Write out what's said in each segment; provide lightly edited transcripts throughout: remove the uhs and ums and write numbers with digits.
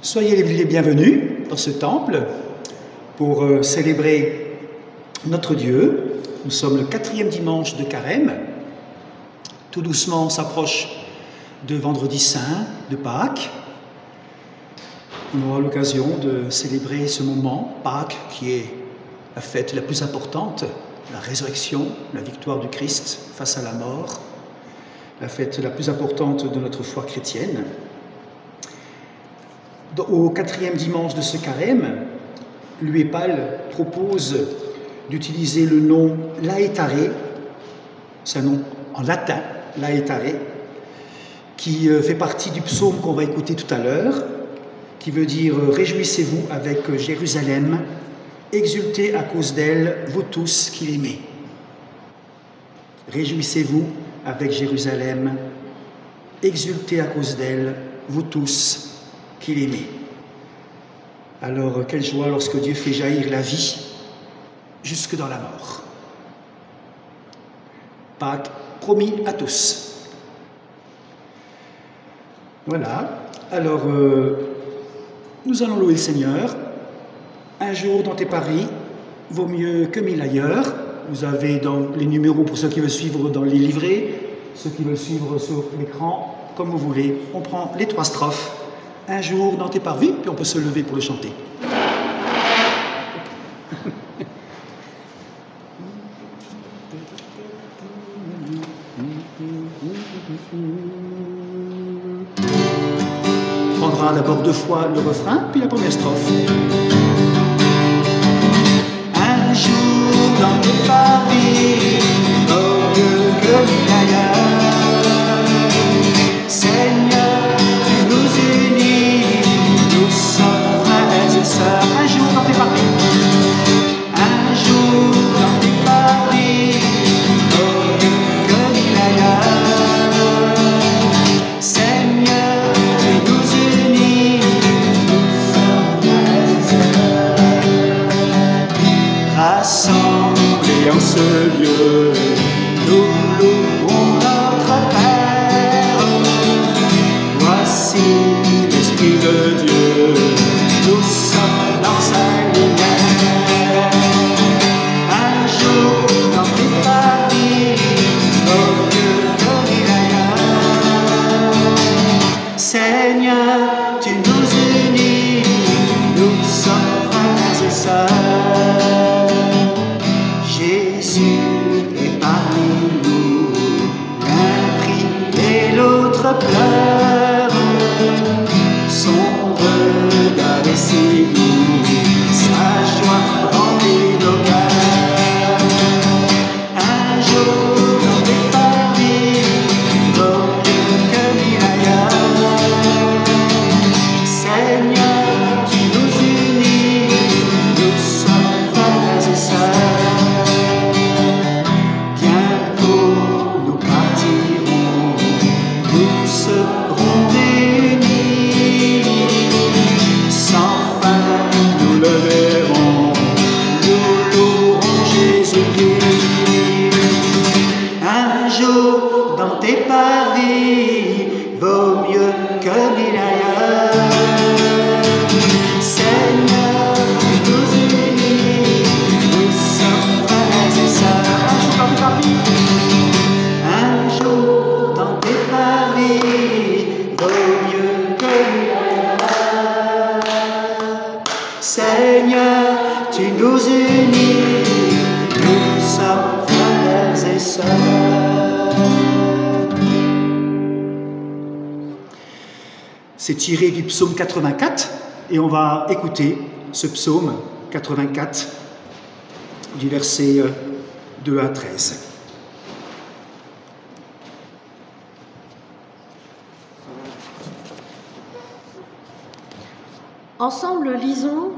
Soyez les bienvenus dans ce temple pour célébrer notre Dieu. Nous sommes le 4e dimanche de Carême. Tout doucement, on s'approche de Vendredi Saint, de Pâques. On aura l'occasion de célébrer ce moment, Pâques, qui est la fête la plus importante, la résurrection, la victoire du Christ face à la mort, la fête la plus importante de notre foi chrétienne. Au 4e dimanche de ce carême, l'UEPAL propose d'utiliser le nom Laetare, c'est un nom en latin, Laetare, qui fait partie du psaume qu'on va écouter tout à l'heure, qui veut dire « Réjouissez-vous avec Jérusalem, exultez à cause d'elle, vous tous qui l'aimez. » Réjouissez-vous avec Jérusalem, exultez à cause d'elle, vous tous qui l'aimez. Alors, quelle joie lorsque Dieu fait jaillir la vie jusque dans la mort. Pâques promis à tous. Voilà. Alors, nous allons louer le Seigneur. Un jour dans tes paris vaut mieux que 1000 ailleurs. Vous avez dans les numéros pour ceux qui veulent suivre dans les livrets, ceux qui veulent suivre sur l'écran, comme vous voulez. On prend les 3 strophes. Un jour dans tes parvis, puis on peut se lever pour le chanter. On prendra d'abord 2 fois le refrain, puis la première strophe. Un jour dans tes parvis, oh Dieu que mille ailleurs, Seigneur, tu nous unis, nous sommes frères et sœurs. Un jour dans tes parvis, un jour dans tes parvis, oh Dieu que mille ailleurs, Seigneur, tu nous unis, nous sommes frères et sœurs. Rassemblés en ce lieu, nous louons notre Père. Voici l'Esprit de Dieu, nous sommes dans sa lumière. Un jour dans tes parvis, oh Dieu de mille ailleurs, Seigneur, tu nous unis, nous sommes frères et sœurs. Jésus est parmi nous, l'un prie et l'autre pleure. Son regard est si doux, sa joie remplit nos cœurs. Un jour dans tes parvis, oh Dieu que mille ailleurs, Seigneur, tu nous unis, nous sommes frères et sœurs. Bientôt nous partirons, nous serons réunis, sans fin nous le verrons, nous louerons Jésus-Christ. Un jour dans tes parvis vaut mieux que 1000 ailleurs. Seigneur, tu nous unis, nous sommes frères et sœurs. Un jour dans tes parvis vaut mieux que 1000 ailleurs. Seigneur, tu nous unis, nous sommes frères et sœurs. C'est tiré du psaume 84 et on va écouter ce psaume 84 du verset 2 à 13. Ensemble, lisons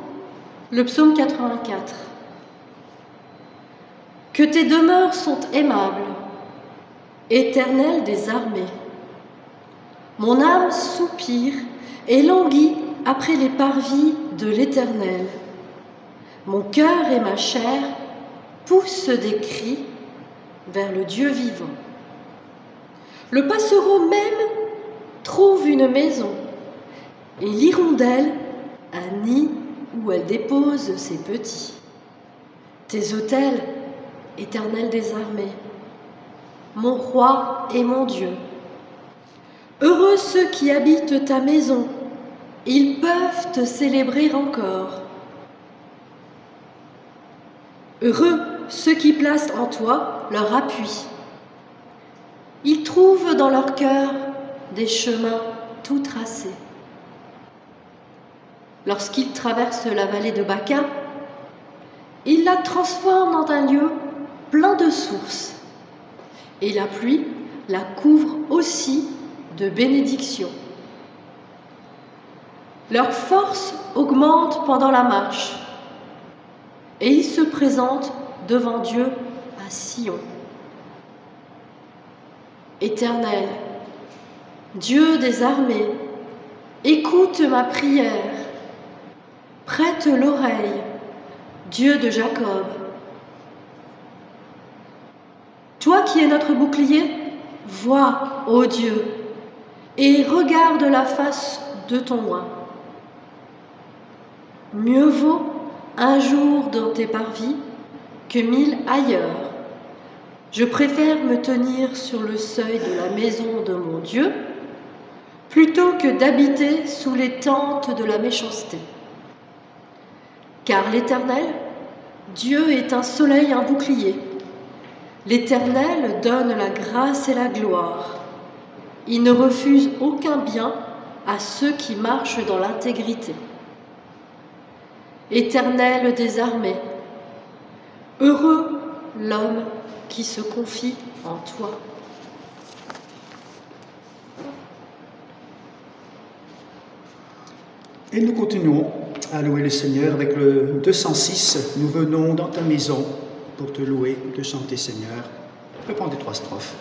le psaume 84. Que tes demeures sont aimables, Éternel des armées. Mon âme soupire et languit après les parvis de l'Éternel. Mon cœur et ma chair poussent des cris vers le Dieu vivant. Le passereau même trouve une maison, et l'hirondelle un nid où elle dépose ses petits. Tes autels, Éternel des armées, mon roi et mon Dieu. Heureux ceux qui habitent ta maison, ils peuvent te célébrer encore. Heureux ceux qui placent en toi leur appui. Ils trouvent dans leur cœur des chemins tout tracés. Lorsqu'ils traversent la vallée de Baca, ils la transforment en un lieu plein de sources. Et la pluie la couvre aussi de bénédictions. Leur force augmente pendant la marche et ils se présentent devant Dieu à Sion. Éternel, Dieu des armées, écoute ma prière, prête l'oreille, Dieu de Jacob. Toi qui es notre bouclier, vois, ô Dieu, et regarde la face de ton roi. Mieux vaut un jour dans tes parvis que 1000 ailleurs. Je préfère me tenir sur le seuil de la maison de mon Dieu plutôt que d'habiter sous les tentes de la méchanceté. Car l'Éternel, Dieu est un soleil, un bouclier. L'Éternel donne la grâce et la gloire. Il ne refuse aucun bien à ceux qui marchent dans l'intégrité. Éternel des armées, heureux l'homme qui se confie en toi. Et nous continuons à louer le Seigneur avec le 206. Nous venons dans ta maison pour te louer, te chanter Seigneur. On peut prendre les 3 strophes.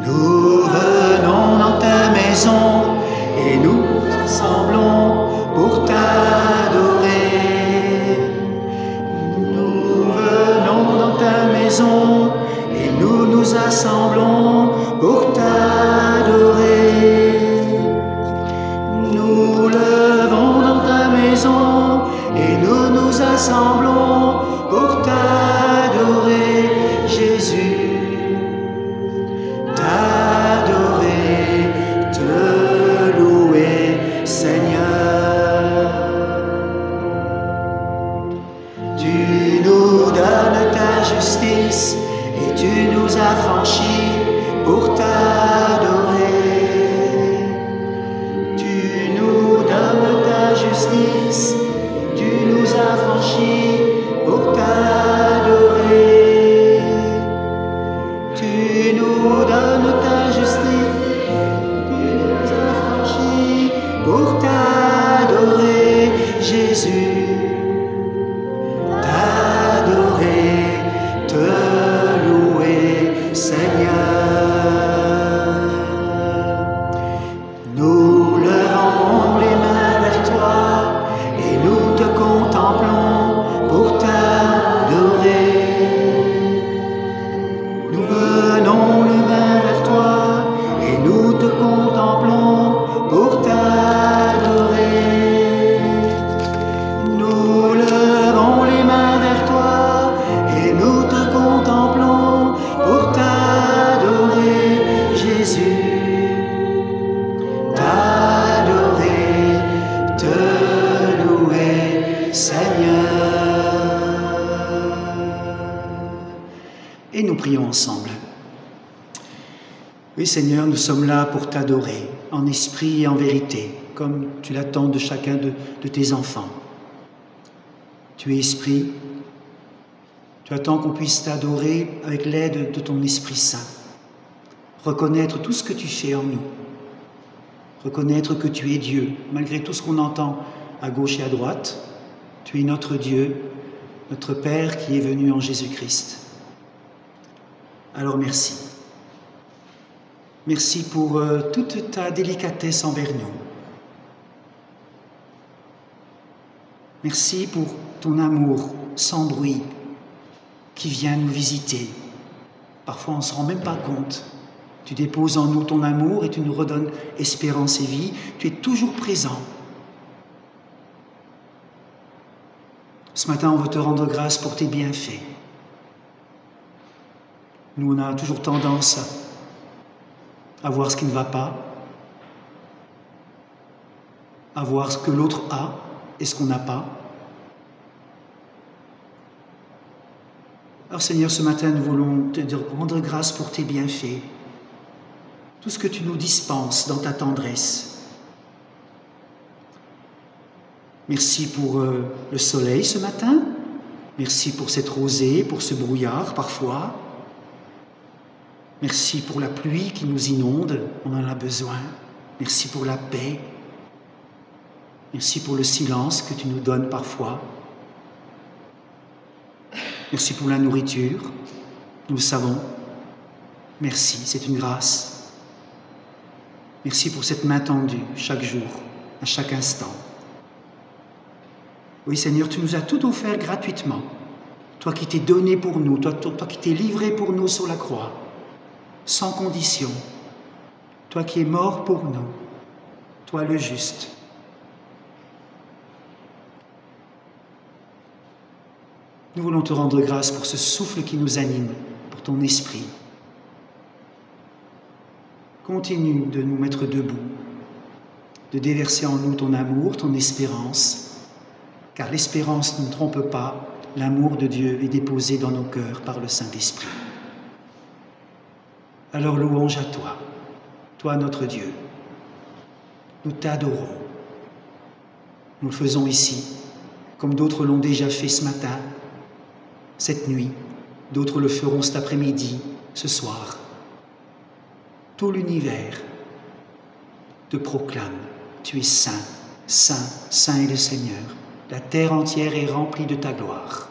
Nous venons dans ta maison et nous assemblons pour t'adorer. Nous venons dans ta maison et nous nous assemblons pour t'adorer. Nous levons dans ta maison et nous nous assemblons pour t'adorer, Jésus. T'adorer, te louer, Seigneur. Tu nous donnes ta justice et tu nous as franchis pour t'adorer. Tu nous donnes ta justice, tu nous as franchis pour t'adorer. Tu nous donnes ta justice, tu nous as franchis pour t'adorer, Jésus. T'adorer, te louer, Seigneur. Nous levons les mains vers toi et nous te contemplons pour t'adorer. Nous venons les mains vers toi et nous te contemplons pour t'adorer. Nous levons les mains vers toi et nous te contemplons pour t'adorer, Jésus. T'adorer, te louer, Seigneur. Et nous prions ensemble. Oui Seigneur, nous sommes là pour t'adorer, en esprit et en vérité, comme tu l'attends de chacun de tes enfants. Tu es esprit, tu attends qu'on puisse t'adorer avec l'aide de ton Esprit Saint. Reconnaître tout ce que tu fais en nous. Reconnaître que tu es Dieu, malgré tout ce qu'on entend à gauche et à droite. Tu es notre Dieu, notre Père qui est venu en Jésus-Christ. Alors merci. Merci pour toute ta délicatesse envers nous. Merci pour ton amour sans bruit qui vient nous visiter. Parfois, on ne se rend même pas compte. Tu déposes en nous ton amour et tu nous redonnes espérance et vie. Tu es toujours présent. Ce matin, on veut te rendre grâce pour tes bienfaits. Nous, on a toujours tendance à voir ce qui ne va pas, à voir ce que l'autre a et ce qu'on n'a pas. Alors Seigneur, ce matin, nous voulons te rendre grâce pour tes bienfaits, tout ce que tu nous dispenses dans ta tendresse. Merci pour le soleil ce matin, merci pour cette rosée, pour ce brouillard parfois. Merci pour la pluie qui nous inonde, on en a besoin. Merci pour la paix. Merci pour le silence que tu nous donnes parfois. Merci pour la nourriture, nous le savons. Merci, c'est une grâce. Merci pour cette main tendue chaque jour, à chaque instant. Oui Seigneur, tu nous as tout offert gratuitement. Toi qui t'es donné pour nous, toi qui t'es livré pour nous sur la croix, sans condition. Toi qui es mort pour nous, toi le juste. Nous voulons te rendre grâce pour ce souffle qui nous anime, pour ton esprit. Continue de nous mettre debout, de déverser en nous ton amour, ton espérance, car l'espérance ne trompe pas, l'amour de Dieu est déposé dans nos cœurs par le Saint-Esprit. Alors louange à toi, toi notre Dieu. Nous t'adorons. Nous le faisons ici, comme d'autres l'ont déjà fait ce matin, cette nuit, d'autres le feront cet après-midi, ce soir. Tout l'univers te proclame, tu es saint, saint, saint est le Seigneur. La terre entière est remplie de ta gloire.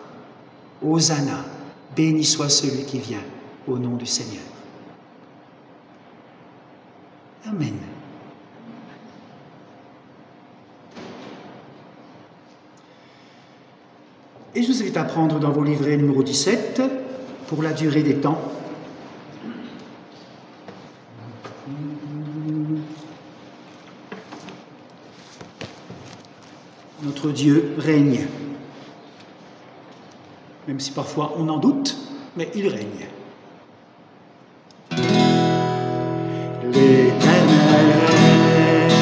Hosanna, béni soit celui qui vient au nom du Seigneur. Amen. Et je vous invite à prendre dans vos livrets numéro 17 pour la durée des temps. Notre Dieu règne. Même si parfois on en doute, mais il règne. L'Éternel règne,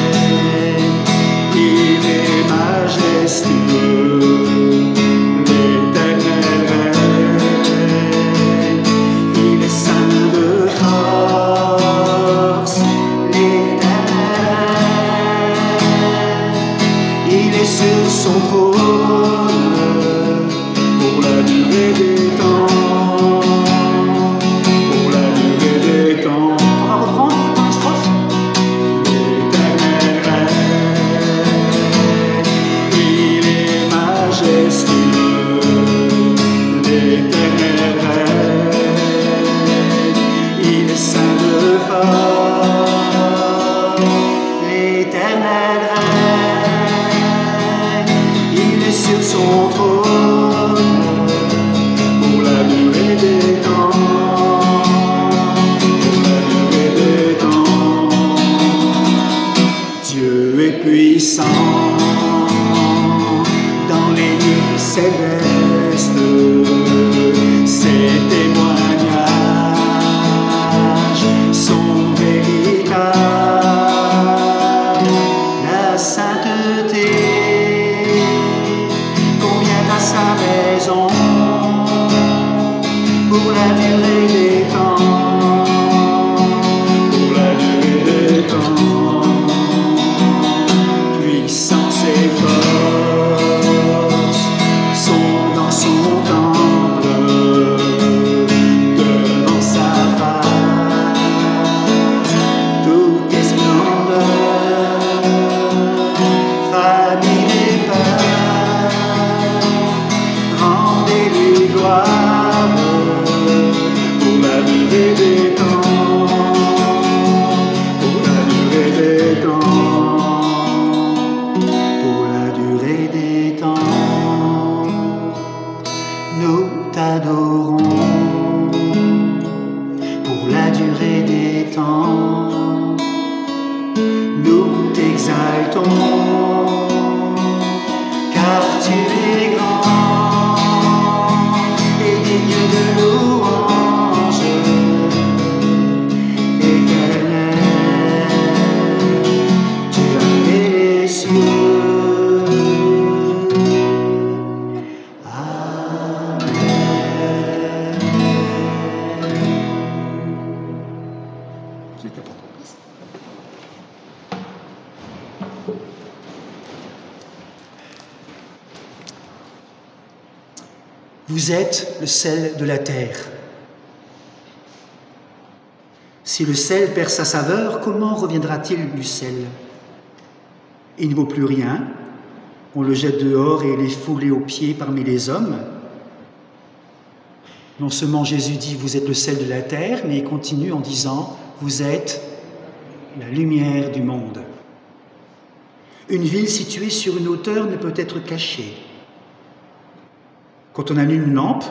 il est majestueux. L'Éternel règne, il est saint de force. L'Éternel règne, il est sur son trône pour la durée des temps. Pour la durée des temps. On va reprendre la strophe. L'Éternel règne, il est majestueux. L'Éternel règne, il est saint de force. L'Éternel règne, il est sur son trône pour la durée des temps. Pour la durée des temps. Dieu est puissant dans les lieux célestes. Ses témoignages sont véritables. La sainteté convient à sa maison pour la durée des temps. Pour la durée des temps. Puissance et force sont dans son temple, devant sa face, toute est splendeur, famille et peur, rendez-lui gloire. temps, nous t'exaltons, car tu es grand et digne de louange, éternel, tu as fait les cieux. Amen. C'était pas trop. Vous êtes le sel de la terre. Si le sel perd sa saveur, comment reviendra-t-il du sel? Il ne vaut plus rien, on le jette dehors et il est foulé aux pieds parmi les hommes. Non seulement Jésus dit « vous êtes le sel de la terre », mais il continue en disant « vous êtes la lumière du monde ». Une ville située sur une hauteur ne peut être cachée. Quand on allume une lampe,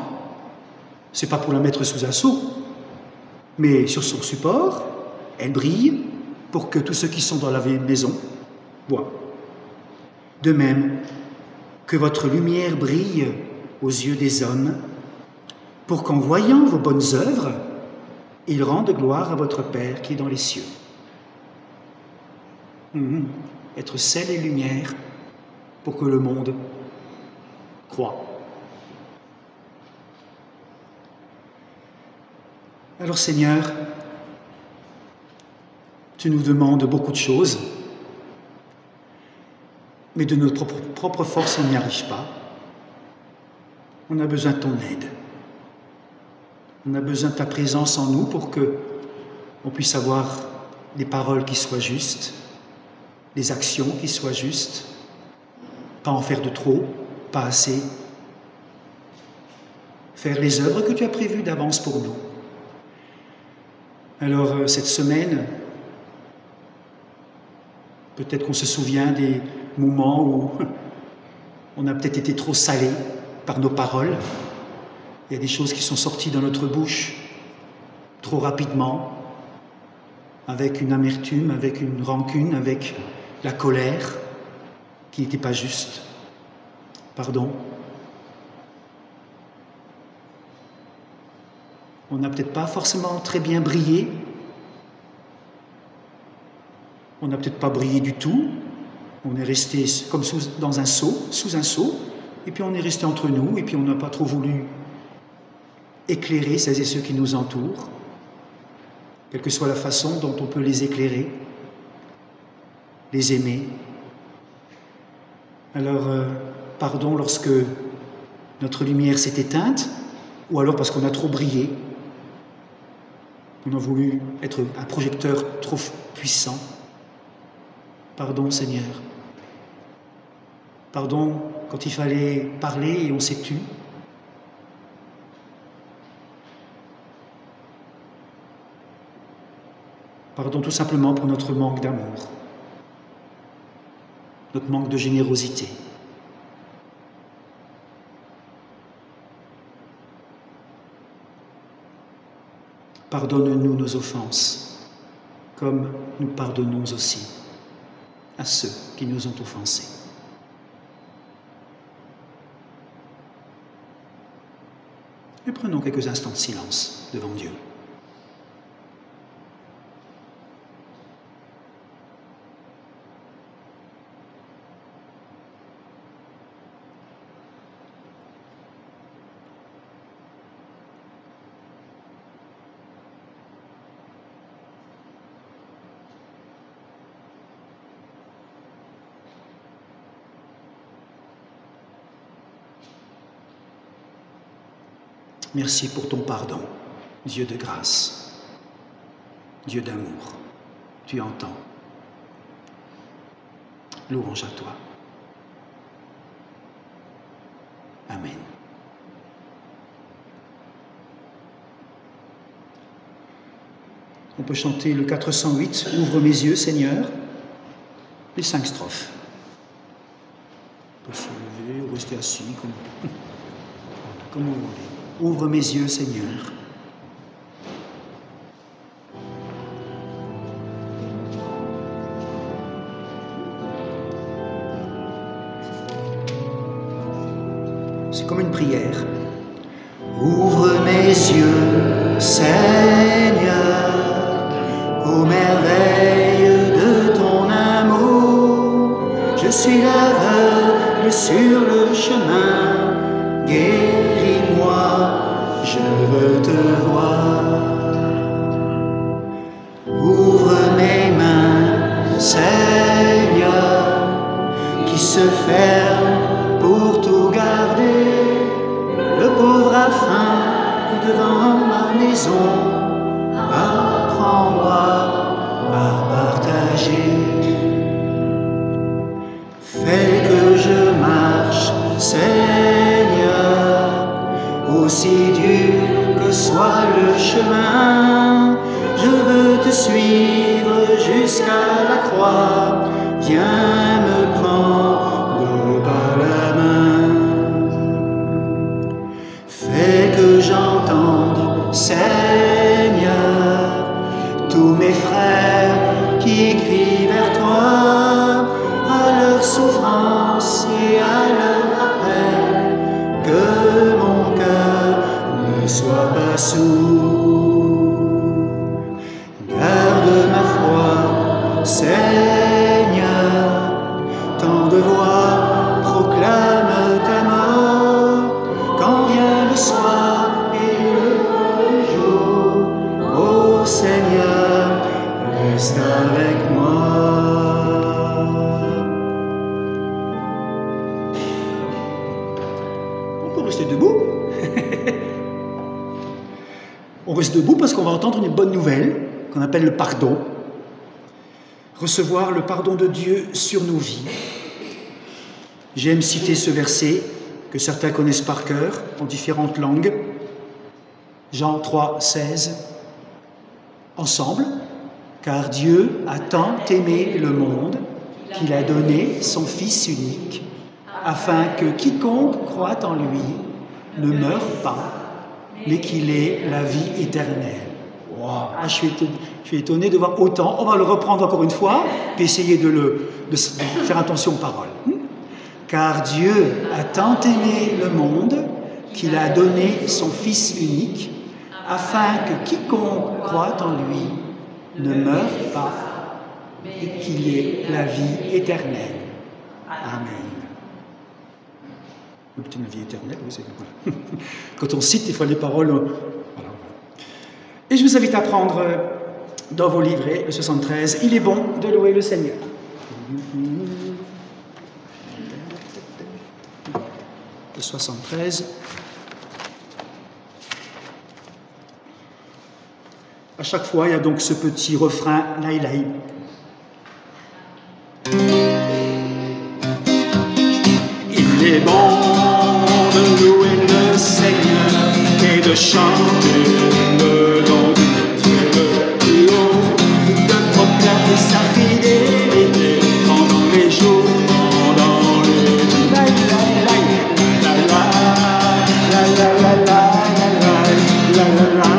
ce n'est pas pour la mettre sous un seau, mais sur son support, elle brille pour que tous ceux qui sont dans la maison voient. De même, que votre lumière brille aux yeux des hommes, pour qu'en voyant vos bonnes œuvres, ils rendent gloire à votre Père qui est dans les cieux. Être sel et lumière pour que le monde croie. Alors Seigneur, tu nous demandes beaucoup de choses, mais de notre propre force, on n'y arrive pas. On a besoin de ton aide. On a besoin de ta présence en nous pour que on puisse avoir des paroles qui soient justes, des actions qui soient justes, pas en faire de trop, pas assez. Faire les œuvres que tu as prévues d'avance pour nous. Alors, cette semaine, peut-être qu'on se souvient des moments où on a peut-être été trop salé par nos paroles. Il y a des choses qui sont sorties dans notre bouche trop rapidement, avec une amertume, avec une rancune, avec la colère qui n'était pas juste. Pardon. On n'a peut-être pas forcément très bien brillé. On n'a peut-être pas brillé du tout. On est resté comme dans un seau, sous un seau, et puis on est resté entre nous, et puis on n'a pas trop voulu éclairer celles et ceux qui nous entourent, quelle que soit la façon dont on peut les éclairer, les aimer. Alors, pardon lorsque notre lumière s'est éteinte, ou alors parce qu'on a trop brillé, on a voulu être un projecteur trop puissant. Pardon, Seigneur. Pardon quand il fallait parler et on s'est tu. Pardon tout simplement pour notre manque d'amour, notre manque de générosité. Pardonne-nous nos offenses, comme nous pardonnons aussi à ceux qui nous ont offensés. Et prenons quelques instants de silence devant Dieu. Merci pour ton pardon, Dieu de grâce, Dieu d'amour. Tu entends. Louange à toi. Amen. On peut chanter le 408, « Ouvre mes yeux, Seigneur », les 5 strophes. On peut se lever ou rester assis, comme vous voulez. Ouvre mes yeux, Seigneur. prière. Ouvre mes yeux, Seigneur, aux merveilles de ton amour. Je suis l'aveugle sur le chemin, guéris-moi, je veux te voir. Ouvre mes mains, Seigneur, qui se ferment pour tout garder. Le pauvre a faim devant ma maison, apprends-moi à partager. Fais que je marche, Seigneur, aussi dur que soit le chemin. Je veux te suivre jusqu'à la croix, viens me prendre par la main. Fais que j'entende, Seigneur, tous mes frères qui crient vers toi, à leur souffrance et à leur appel, que mon cœur ne soit pas sourd. Garde ma foi, Seigneur, tant de voix proclament ta mort, quand vient le soir et le jour, ô Seigneur, reste avec moi. On peut rester debout. On reste debout parce qu'on va entendre une bonne nouvelle qu'on appelle le pardon. Recevoir le pardon de Dieu sur nos vies. J'aime citer ce verset que certains connaissent par cœur en différentes langues. Jean 3, 16. Ensemble, car Dieu a tant aimé le monde qu'il a donné son Fils unique, afin que quiconque croit en lui ne meure pas, mais qu'il ait la vie éternelle. Wow. Ah, je suis étonné de voir autant. On va le reprendre encore une fois, puis essayer de faire attention aux paroles. Car Dieu a tant aimé le monde qu'il a donné son Fils unique, afin que quiconque croit en lui ne meure pas, mais qu'il ait la vie éternelle. Amen. Obtenir la vie éternelle, oui, c'est voilà. Quand on cite, il faut les paroles. Voilà. Et je vous invite à prendre dans vos livrets le 73. Il est bon de louer le Seigneur. Le 73. À chaque fois, il y a donc ce petit refrain laï laï. Il est bon de louer le Seigneur et de chanter le nom du Dieu le plus haut, de proclamer sa fidélité pendant les jours, pendant les nuits. La la la la la la la la la la.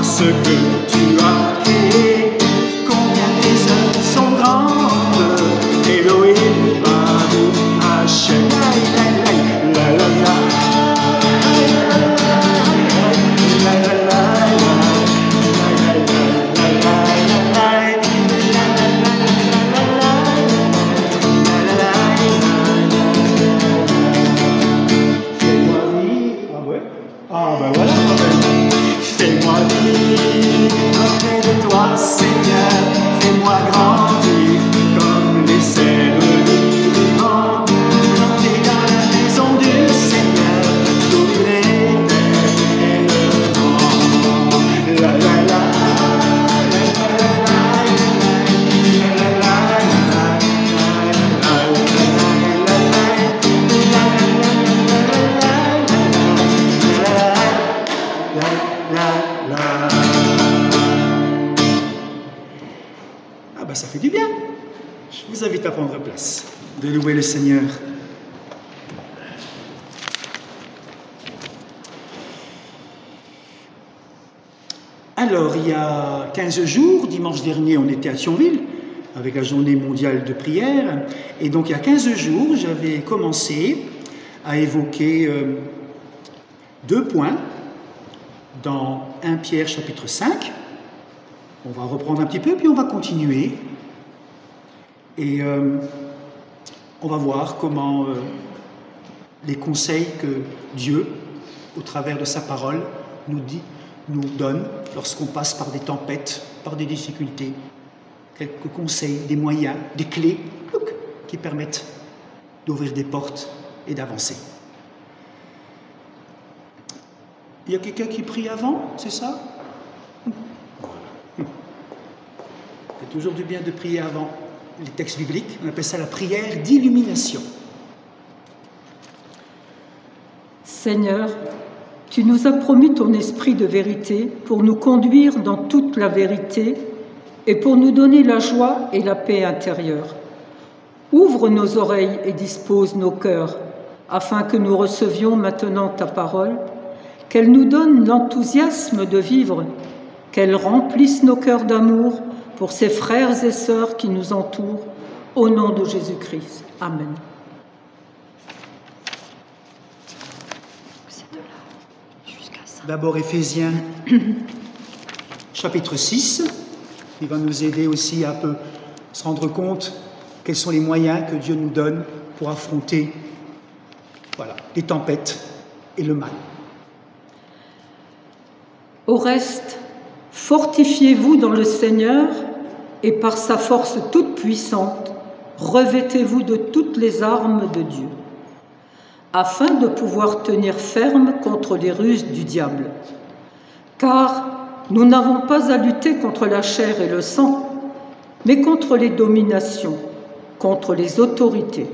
Ce que tu as créé, combien tes œuvres sont grandes, Elohim, Baruch Hashem, la la la la, fais-moi vivre, ah ouais, ah ben voilà. Fais-moi vivre près de toi, Seigneur, fais-moi grandir comme les cèdres vivants, plantés dans la maison du Seigneur, tout éternellement. La la la, ah ben ça fait du bien. Je vous invite à prendre place, de louer le Seigneur. Alors, il y a 15 jours, dimanche dernier, on était à Thionville, avec la journée mondiale de prière. Et donc, il y a 15 jours, j'avais commencé à évoquer 2 points dans 1 Pierre chapitre 5. On va reprendre un petit peu, puis on va continuer. Et on va voir comment les conseils que Dieu, au travers de sa parole, nous donne lorsqu'on passe par des tempêtes, par des difficultés. Quelques conseils, des moyens, des clés qui permettent d'ouvrir des portes et d'avancer. Il y a quelqu'un qui prie avant, c'est ça? C'est toujours du bien de prier avant les textes bibliques. On appelle ça la prière d'illumination. Seigneur, tu nous as promis ton esprit de vérité pour nous conduire dans toute la vérité et pour nous donner la joie et la paix intérieure. Ouvre nos oreilles et dispose nos cœurs, afin que nous recevions maintenant ta parole, qu'elle nous donne l'enthousiasme de vivre, qu'elle remplisse nos cœurs d'amour pour ces frères et sœurs qui nous entourent, au nom de Jésus-Christ. Amen. D'abord Éphésiens chapitre 6, qui va nous aider aussi à peu se rendre compte quels sont les moyens que Dieu nous donne pour affronter les tempêtes et le mal. Au reste, fortifiez-vous dans le Seigneur et par sa force toute puissante, revêtez-vous de toutes les armes de Dieu, afin de pouvoir tenir ferme contre les ruses du diable. Car nous n'avons pas à lutter contre la chair et le sang, mais contre les dominations, contre les autorités,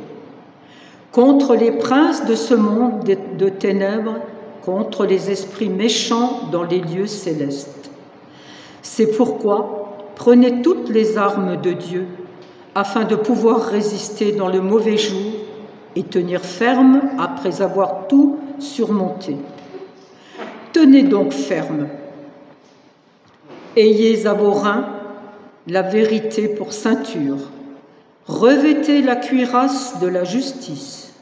contre les princes de ce monde de ténèbres, contre les esprits méchants dans les lieux célestes. C'est pourquoi prenez toutes les armes de Dieu, afin de pouvoir résister dans le mauvais jour et tenir ferme après avoir tout surmonté. Tenez donc ferme. Ayez à vos reins la vérité pour ceinture. Revêtez la cuirasse de la justice.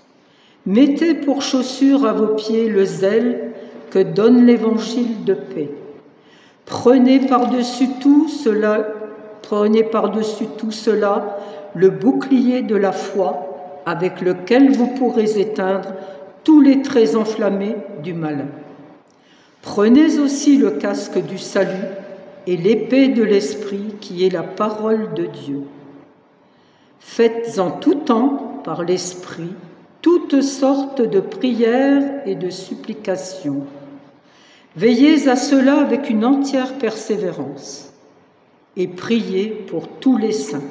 Mettez pour chaussure à vos pieds le zèle que donne l'évangile de paix. Prenez par-dessus tout cela le bouclier de la foi, avec lequel vous pourrez éteindre tous les traits enflammés du malin. Prenez aussi le casque du salut et l'épée de l'Esprit qui est la parole de Dieu. Faites en tout temps, par l'Esprit, toutes sortes de prières et de supplications. Veillez à cela avec une entière persévérance et priez pour tous les saints.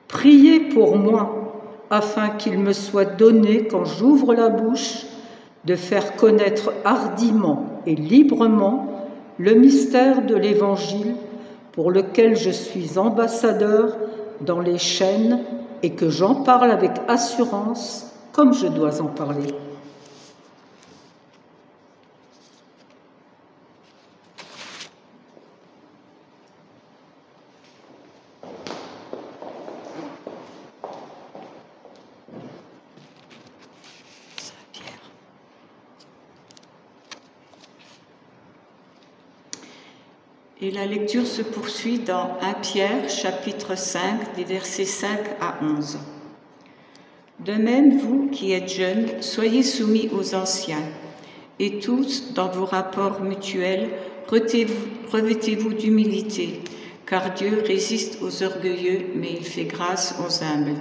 Priez pour moi, afin qu'il me soit donné, quand j'ouvre la bouche, de faire connaître hardiment et librement le mystère de l'Évangile pour lequel je suis ambassadeur dans les chaînes et que j'en parle avec assurance comme je dois en parler. Et la lecture se poursuit dans 1 Pierre, chapitre 5, des versets 5 à 11. De même, vous qui êtes jeunes, soyez soumis aux anciens, et tous, dans vos rapports mutuels, revêtez-vous d'humilité, car Dieu résiste aux orgueilleux, mais il fait grâce aux humbles.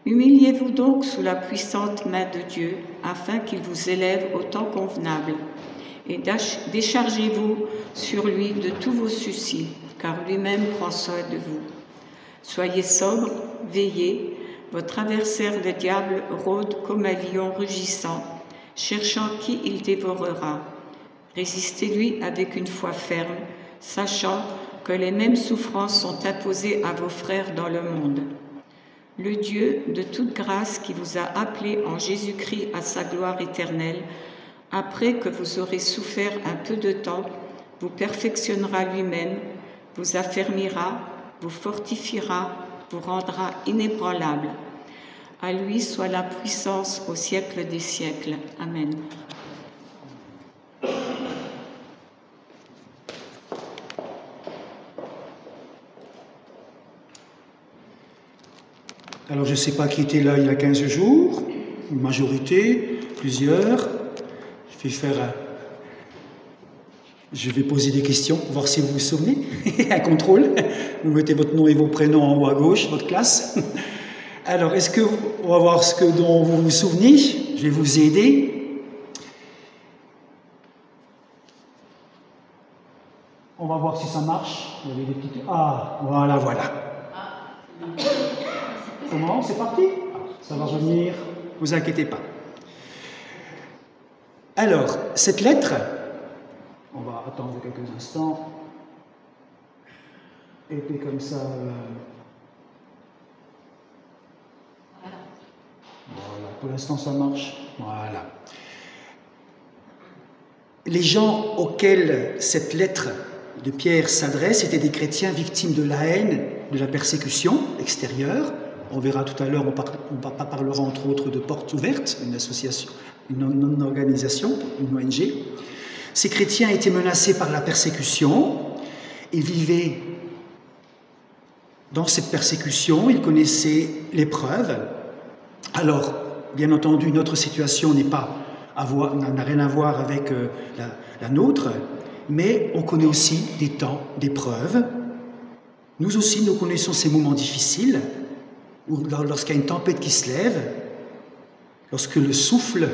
Humiliez-vous donc sous la puissante main de Dieu, afin qu'il vous élève au temps convenable. Et déchargez-vous sur lui de tous vos soucis, car lui-même prend soin de vous. Soyez sobres, veillez, votre adversaire le diable rôde comme un lion rugissant, cherchant qui il dévorera. Résistez-lui avec une foi ferme, sachant que les mêmes souffrances sont imposées à vos frères dans le monde. Le Dieu de toute grâce qui vous a appelés en Jésus-Christ à sa gloire éternelle, après que vous aurez souffert un peu de temps, vous perfectionnera lui-même, vous affermira, vous fortifiera, vous rendra inébranlable. À lui soit la puissance au siècle des siècles. Amen. Alors je ne sais pas qui était là il y a 15 jours, une majorité, plusieurs. Je vais poser des questions, voir si vous vous souvenez. Un contrôle. Vous mettez votre nom et vos prénoms en haut à gauche, votre classe. Alors, on va voir ce dont vous vous souvenez. Je vais vous aider. On va voir si ça marche. Il y avait des petites... Ah, voilà. Comment? C'est parti? Ça va revenir. Ne vous inquiétez pas. Alors, cette lettre, on va attendre quelques instants. Et puis comme ça... Voilà, pour l'instant ça marche. Voilà. Les gens auxquels cette lettre de Pierre s'adresse étaient des chrétiens victimes de la haine, de la persécution extérieure. On verra tout à l'heure, on parlera entre autres de Portes Ouvertes, une association, une organisation, une ONG. Ces chrétiens étaient menacés par la persécution, ils vivaient dans cette persécution, ils connaissaient l'épreuve. Alors, bien entendu, notre situation n'a rien à voir avec la nôtre, mais on connaît aussi des temps d'épreuve. Nous aussi, nous connaissons ces moments difficiles, où lorsqu'il y a une tempête qui se lève, lorsque le souffle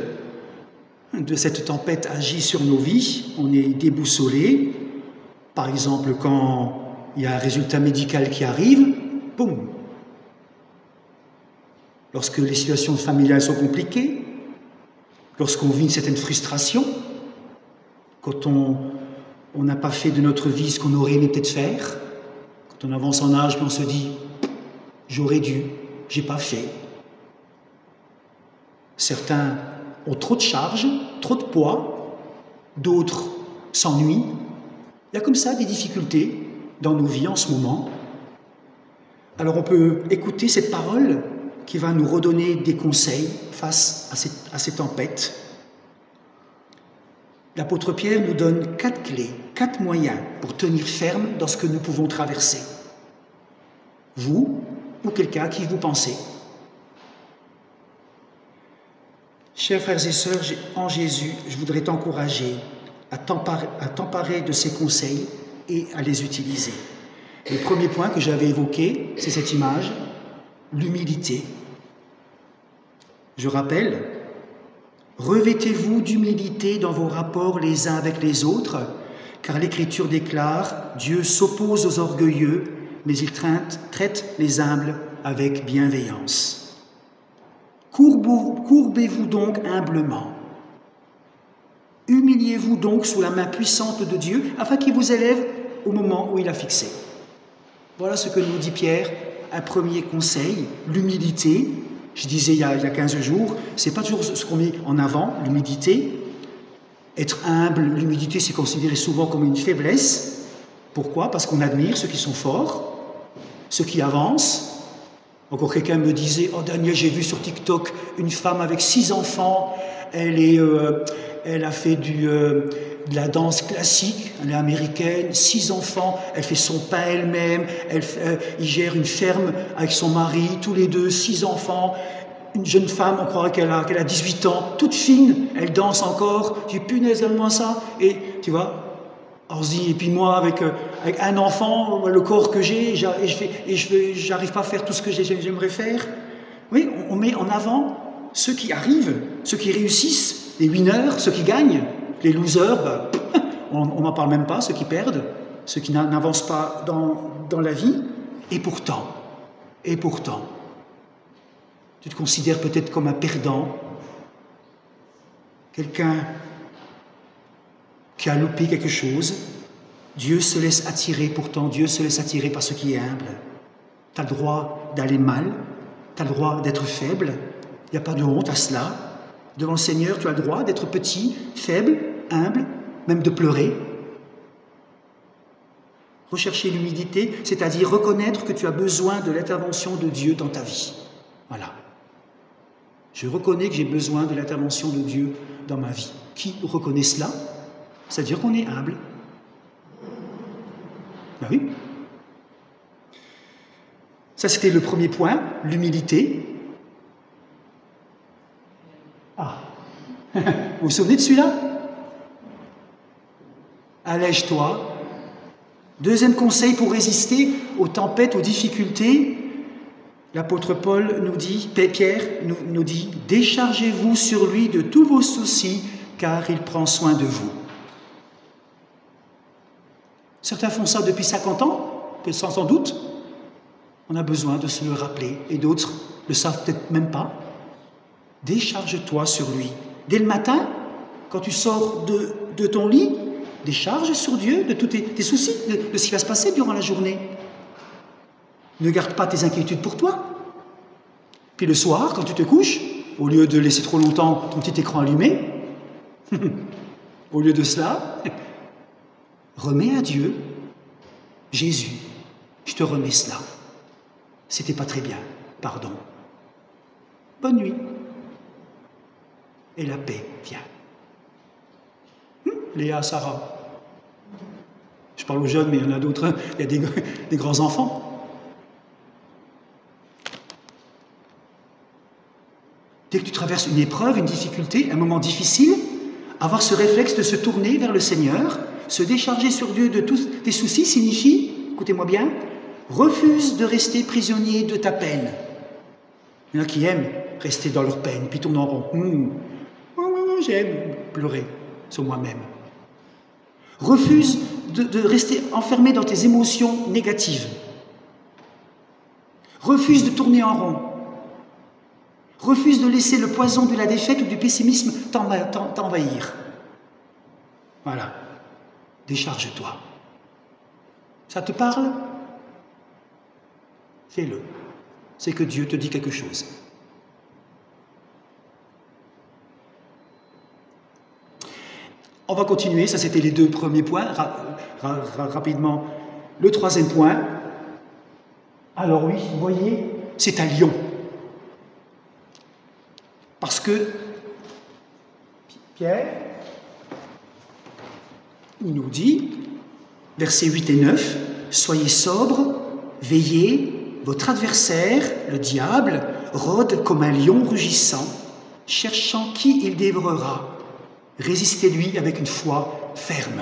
de cette tempête agit sur nos vies, on est déboussolé. Par exemple, quand il y a un résultat médical qui arrive, boum. Lorsque les situations familiales sont compliquées, lorsqu'on vit une certaine frustration, quand on n'a pas fait de notre vie ce qu'on aurait aimé peut-être faire, quand on avance en âge, puis on se dit « j'aurais dû, j'ai pas fait ». Certains ont trop de charges, trop de poids, d'autres s'ennuient. Il y a comme ça des difficultés dans nos vies en ce moment. Alors on peut écouter cette parole qui va nous redonner des conseils face à ces tempêtes. L'apôtre Pierre nous donne 4 clés, 4 moyens pour tenir ferme dans ce que nous pouvons traverser. Vous ou quelqu'un à qui vous pensez. Chers frères et sœurs, en Jésus, je voudrais t'encourager à t'emparer de ces conseils et à les utiliser. Le premier point que j'avais évoqué, c'est cette image, l'humilité. Je rappelle, revêtez-vous d'humilité dans vos rapports les uns avec les autres, car l'Écriture déclare « Dieu s'oppose aux orgueilleux, mais il traite les humbles avec bienveillance. » Courbez-vous donc humblement. Humiliez-vous donc sous la main puissante de Dieu, afin qu'il vous élève au moment où il a fixé. Voilà ce que nous dit Pierre, un premier conseil, l'humilité. Je disais il y a 15 jours, c'est pas toujours ce qu'on met en avant, l'humilité. Être humble, l'humilité, c'est considéré souvent comme une faiblesse. Pourquoi? Parce qu'on admire ceux qui sont forts, ceux qui avancent. Encore quelqu'un me disait, oh Daniel, j'ai vu sur TikTok une femme avec 6 enfants, elle a fait de la danse classique, elle est américaine, 6 enfants, elle fait son pain elle-même, il gère une ferme avec son mari, tous les deux, 6 enfants, une jeune femme, on croirait qu'elle a 18 ans, toute fine, elle danse encore, tu dis punaise, moi ça, et tu vois, alors on se dit, et puis moi avec un enfant, le corps que j'ai, j'arrive pas à faire tout ce que j'aimerais faire. Oui, on met en avant ceux qui arrivent, ceux qui réussissent, les winners, ceux qui gagnent. Les losers, on n'en parle même pas, ceux qui perdent, ceux qui n'avancent pas dans la vie. Et pourtant, tu te considères peut-être comme un perdant, quelqu'un qui a loupé quelque chose. Dieu se laisse attirer, pourtant, Dieu se laisse attirer par ce qui est humble. Tu as le droit d'aller mal, tu as le droit d'être faible, il n'y a pas de honte à cela. Devant le Seigneur, tu as le droit d'être petit, faible, humble, même de pleurer. Rechercher l'humilité, c'est-à-dire reconnaître que tu as besoin de l'intervention de Dieu dans ta vie. Voilà. Je reconnais que j'ai besoin de l'intervention de Dieu dans ma vie. Qui reconnaît cela? C'est-à-dire qu'on est humble. Ben oui. Ça, c'était le premier point, l'humilité. Ah. Vous vous souvenez de celui-là? Allège-toi. Deuxième conseil pour résister aux tempêtes, aux difficultés, l'apôtre Paul nous dit, Pierre nous dit, déchargez-vous sur lui de tous vos soucis, car il prend soin de vous. Certains font ça depuis 50 ans, sans doute. On a besoin de se le rappeler, et d'autres ne le savent peut-être même pas. Décharge-toi sur lui. Dès le matin, quand tu sors de ton lit, décharge sur Dieu de tous tes soucis, de ce qui va se passer durant la journée. Ne garde pas tes inquiétudes pour toi. Puis le soir, quand tu te couches, au lieu de laisser trop longtemps ton petit écran allumé, au lieu de cela, remets à Dieu, Jésus, je te remets cela. C'était pas très bien, pardon. Bonne nuit. Et la paix vient. Léa, Sarah. Je parle aux jeunes, mais il y en a d'autres. Hein. Il y a des grands-enfants. Dès que tu traverses une épreuve, une difficulté, un moment difficile, avoir ce réflexe de se tourner vers le Seigneur, se décharger sur Dieu de tous tes soucis signifie, écoutez-moi bien, refuse de rester prisonnier de ta peine. Il y en a qui aiment rester dans leur peine, puis tournent en rond. J'aime pleurer sur moi-même. Refuse de rester enfermé dans tes émotions négatives. Refuse de tourner en rond. Refuse de laisser le poison de la défaite ou du pessimisme t'envahir. Voilà. Décharge-toi. Ça te parle? Fais-le. C'est que Dieu te dit quelque chose. On va continuer, ça c'était les deux premiers points, rapidement. Le troisième point, alors oui, vous voyez, c'est un lion. Parce que Pierre, il nous dit, versets 8 et 9, « Soyez sobres, veillez, votre adversaire, le diable, rôde comme un lion rugissant, cherchant qui il dévorera. Résistez-lui avec une foi ferme. »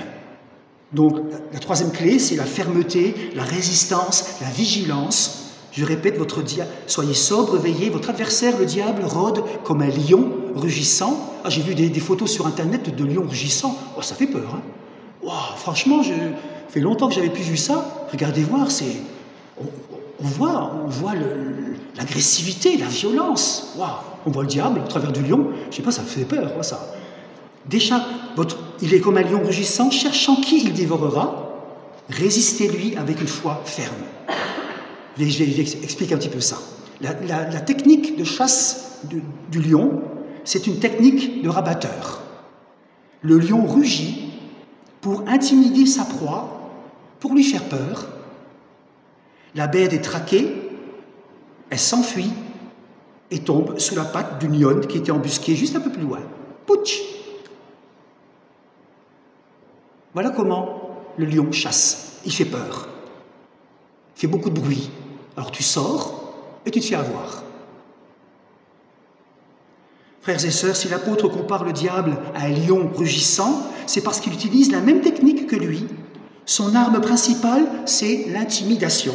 Donc, la troisième clé, c'est la fermeté, la résistance, la vigilance. Je répète, soyez sobre, veillez, votre adversaire, le diable, rôde comme un lion rugissant. Ah, j'ai vu des photos sur Internet de lions rugissants. Oh, ça fait peur, hein. Wow, franchement, ça fait longtemps que j'avais plus vu ça. Regardez voir, on voit l'agressivité, la violence. Wow. On voit le diable au travers du lion. Je sais pas, ça fait peur, ça. Déjà, il est comme un lion rugissant, cherchant qui il dévorera. Résistez-lui avec une foi ferme. Je vais expliquer un petit peu ça. La technique de chasse du lion, c'est une technique de rabatteur. Le lion rugit pour intimider sa proie, pour lui faire peur. La bête est traquée, elle s'enfuit et tombe sous la patte d'une lionne qui était embusquée juste un peu plus loin. Pouch! Voilà comment le lion chasse. Il fait peur. Il fait beaucoup de bruit. Alors tu sors et tu te fais avoir. Frères et sœurs, si l'apôtre compare le diable à un lion rugissant, c'est parce qu'il utilise la même technique que lui. Son arme principale, c'est l'intimidation.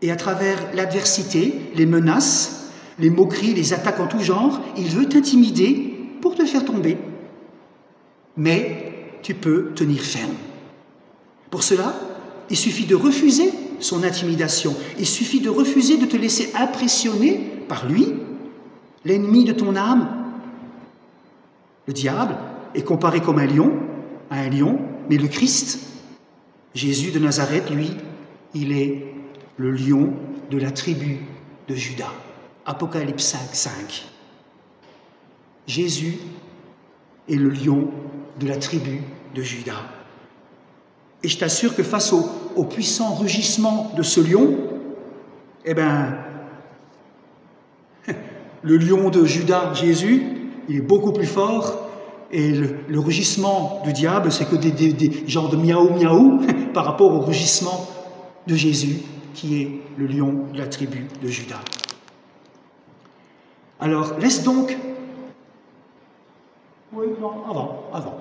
Et à travers l'adversité, les menaces, les moqueries, les attaques en tout genre, il veut t'intimider pour te faire tomber. Mais tu peux tenir ferme. Pour cela, il suffit de refuser son intimidation. Il suffit de refuser de te laisser impressionner par lui, l'ennemi de ton âme. Le diable est comparé comme un lion, à un lion, mais le Christ, Jésus de Nazareth, lui, il est le lion de la tribu de Juda. Apocalypse 5. Jésus est le lion de la tribu de Juda. Et je t'assure que face au puissant rugissement de ce lion, eh bien, le lion de Judas, Jésus, il est beaucoup plus fort. Et le rugissement du diable, c'est que des genres de miaou-miaou par rapport au rugissement de Jésus, qui est le lion de la tribu de Judas. Alors, laisse donc... Oui, non, avant.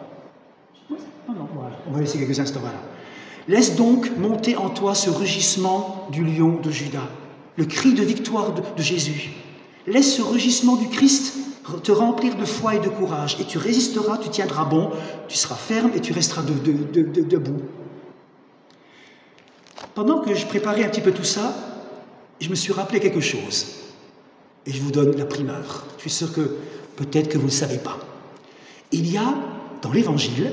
Oui, non, voilà. On va laisser quelques instants, voilà. Laisse donc monter en toi ce rugissement du lion de Judas, le cri de victoire de Jésus. Laisse ce rugissement du Christ te remplir de foi et de courage, et tu résisteras, tu tiendras bon, tu seras ferme et tu resteras debout. Pendant que je préparais un petit peu tout ça, je me suis rappelé quelque chose. Et je vous donne la primeur. Je suis sûr que peut-être que vous ne le savez pas. Il y a dans l'Évangile,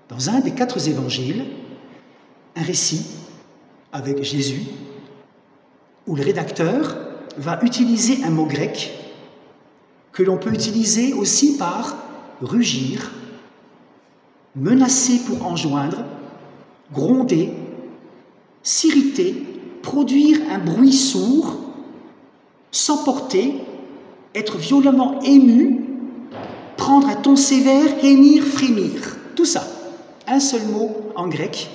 dans un des 4 évangiles, un récit avec Jésus, où le rédacteur va utiliser un mot grec que l'on peut utiliser aussi par rugir, menacer pour enjoindre, gronder, s'irriter, produire un bruit sourd, s'emporter, être violemment ému, prendre un ton sévère, hennir, frémir. Tout ça, un seul mot en grec.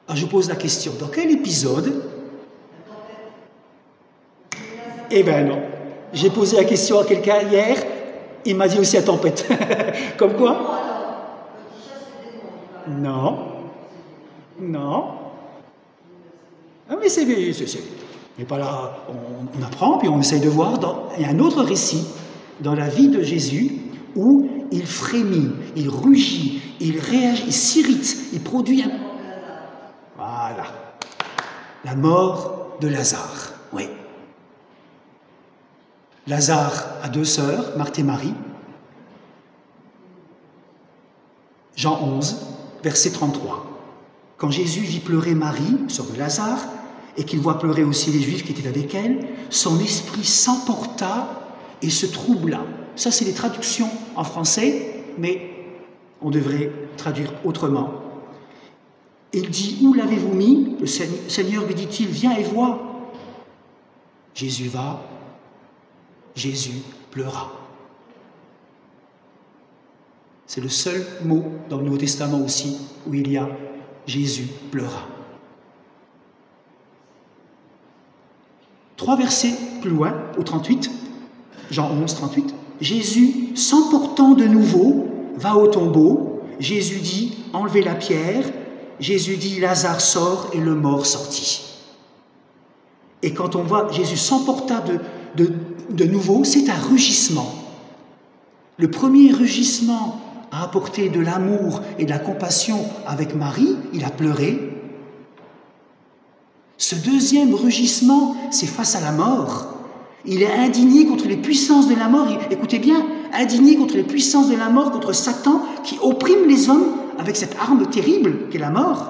Alors je vous pose la question, dans quel épisode? Eh bien non. J'ai posé la question à quelqu'un hier, il m'a dit aussi la tempête. Comme quoi? Non. Ah, mais c'est mais pas là, on apprend, puis on essaye de voir. Il y a un autre récit dans la vie de Jésus où il frémit, il rugit, il réagit, il s'irrite, il produit un... Voilà. La mort de Lazare, oui. Lazare a 2 sœurs, Marthe et Marie. Jean 11, verset 33. Quand Jésus vit pleurer Marie, sœur de Lazare, et qu'il voit pleurer aussi les Juifs qui étaient avec elle, son esprit s'emporta et se troubla. Ça, c'est les traductions en français, mais on devrait traduire autrement. Il dit, où l'avez-vous mis? Le Seigneur lui dit-il, viens et vois. Jésus va, Jésus pleura. C'est le seul mot dans le Nouveau Testament aussi où il y a Jésus pleura. 3 versets plus loin, au 38, Jean 11, 38, Jésus, s'emportant de nouveau, va au tombeau. Jésus dit, enlevez la pierre. Jésus dit, Lazare sort, et le mort sortit. Et quand on voit Jésus s'emporta de nouveau, c'est un rugissement. Le premier rugissement a apporté de l'amour et de la compassion avec Marie, il a pleuré. Ce deuxième rugissement, c'est face à la mort. Il est indigné contre les puissances de la mort, écoutez bien, indigné contre les puissances de la mort, contre Satan qui opprime les hommes avec cette arme terrible qu'est la mort.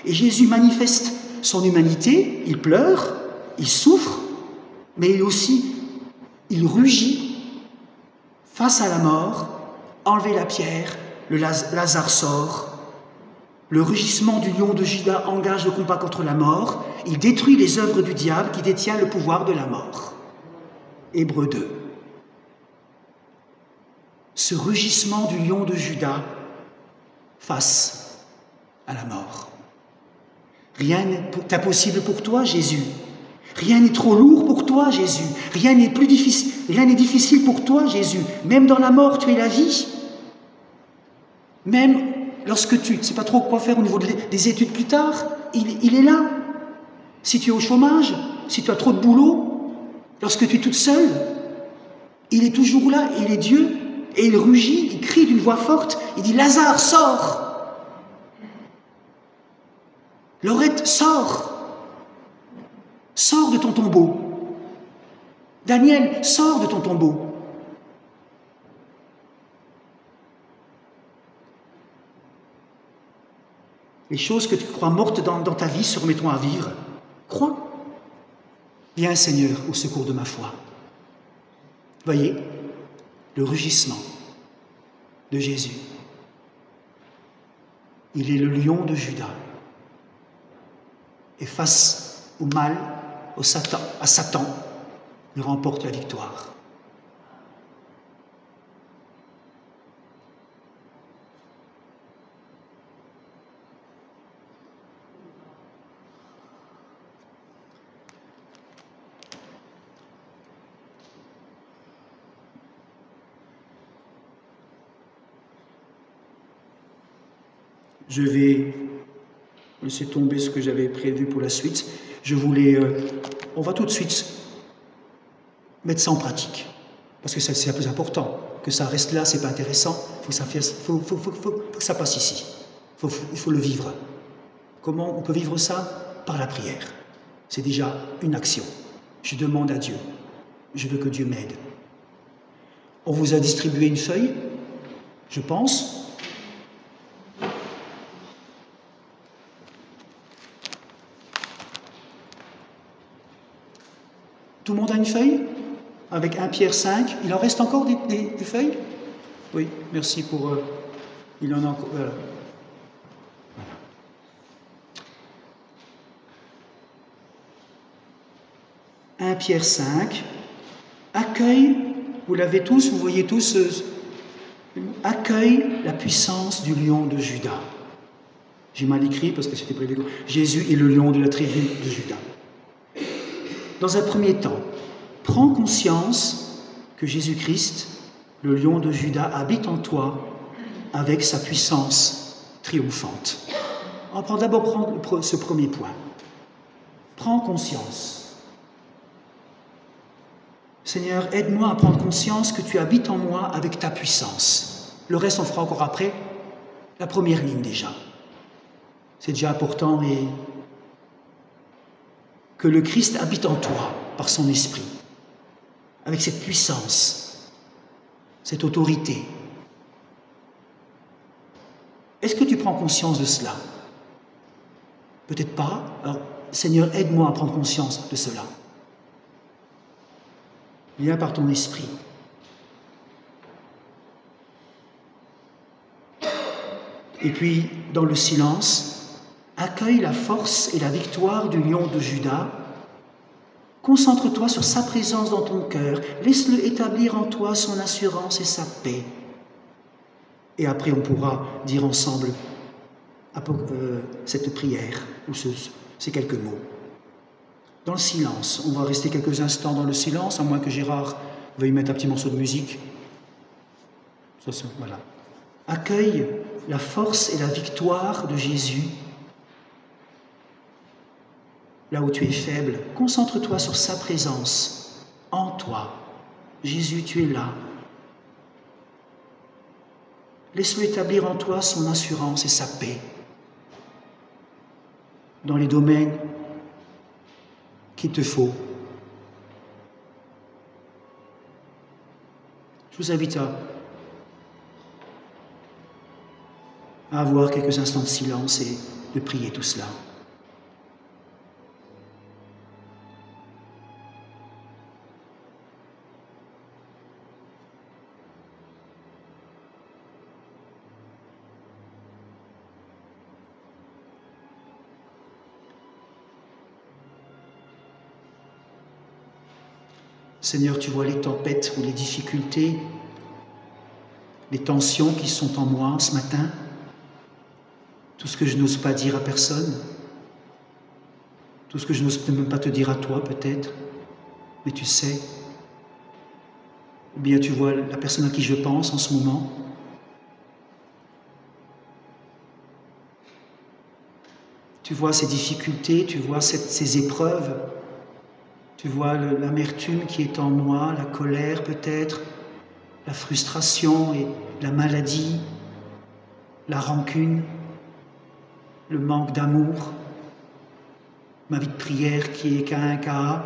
Et Jésus manifeste son humanité, il pleure, il souffre, mais il rugit face à la mort. Enlevez la pierre, le Lazare sort. Le rugissement du lion de Judas engage le combat contre la mort. Il détruit les œuvres du diable qui détient le pouvoir de la mort. Hébreux 2. Ce rugissement du lion de Judas face à la mort. Rien n'est impossible pour toi, Jésus. Rien n'est trop lourd pour toi, Jésus. Rien n'est difficile pour toi, Jésus. Même dans la mort, tu es la vie. Même lorsque tu ne sais pas trop quoi faire au niveau des études plus tard, il est là. Si tu es au chômage, si tu as trop de boulot, lorsque tu es toute seule, il est toujours là, il est Dieu, et il rugit, il crie d'une voix forte, il dit « Lazare, sors !» Laurette, sors! Sors de ton tombeau. Daniel, sors de ton tombeau. Les choses que tu crois mortes dans ta vie se remettront à vivre. Crois. Viens, Seigneur, au secours de ma foi. Voyez, le rugissement de Jésus. Il est le lion de Juda. Et face au mal, à Satan, il remporte la victoire. Je vais laisser tomber ce que j'avais prévu pour la suite. On va tout de suite mettre ça en pratique, parce que c'est le plus important. Que ça reste là, c'est pas intéressant. Faut que ça passe ici. Il faut le vivre. Comment on peut vivre ça? Par la prière. C'est déjà une action. Je demande à Dieu. Je veux que Dieu m'aide. On vous a distribué une feuille, je pense. Tout le monde a une feuille avec 1 Pierre 5. Il en reste encore des feuilles? Oui, merci pour... il en a encore... Voilà. 1 Pierre 5. Accueille, vous l'avez tous, vous voyez tous, accueille la puissance du lion de Juda. J'ai mal écrit parce que c'était prévu. Jésus est le lion de la tribu de Juda. Dans un premier temps, prends conscience que Jésus-Christ, le lion de Juda, habite en toi avec sa puissance triomphante. On va d'abord prendre ce premier point. Prends conscience. Seigneur, aide-moi à prendre conscience que tu habites en moi avec ta puissance. Le reste, on fera encore après. La première ligne déjà. C'est déjà important et que le Christ habite en toi par son esprit, avec cette puissance, cette autorité. Est-ce que tu prends conscience de cela? Peut-être pas. Alors, Seigneur, aide-moi à prendre conscience de cela. Viens par ton esprit. Et puis, dans le silence, accueille la force et la victoire du lion de Juda. Concentre-toi sur sa présence dans ton cœur. Laisse-le établir en toi son assurance et sa paix. Et après, on pourra dire ensemble cette prière, ou ces quelques mots. Dans le silence, on va rester quelques instants dans le silence, à moins que Gérard veuille mettre un petit morceau de musique. Voilà. Accueille la force et la victoire de Jésus. Là où tu es faible, concentre-toi sur sa présence en toi. Jésus, tu es là. Laisse-le établir en toi son assurance et sa paix. Dans les domaines qu'il te faut. Je vous invite à avoir quelques instants de silence et de prier tout cela. Seigneur, tu vois les tempêtes ou les difficultés, les tensions qui sont en moi ce matin, tout ce que je n'ose pas dire à personne, tout ce que je n'ose même pas te dire à toi peut-être, mais tu sais, ou bien tu vois la personne à qui je pense en ce moment. Tu vois ces difficultés, tu vois ces épreuves. Tu vois l'amertume qui est en moi, la colère peut-être, la frustration et la maladie, la rancune, le manque d'amour, ma vie de prière qui est K1KA,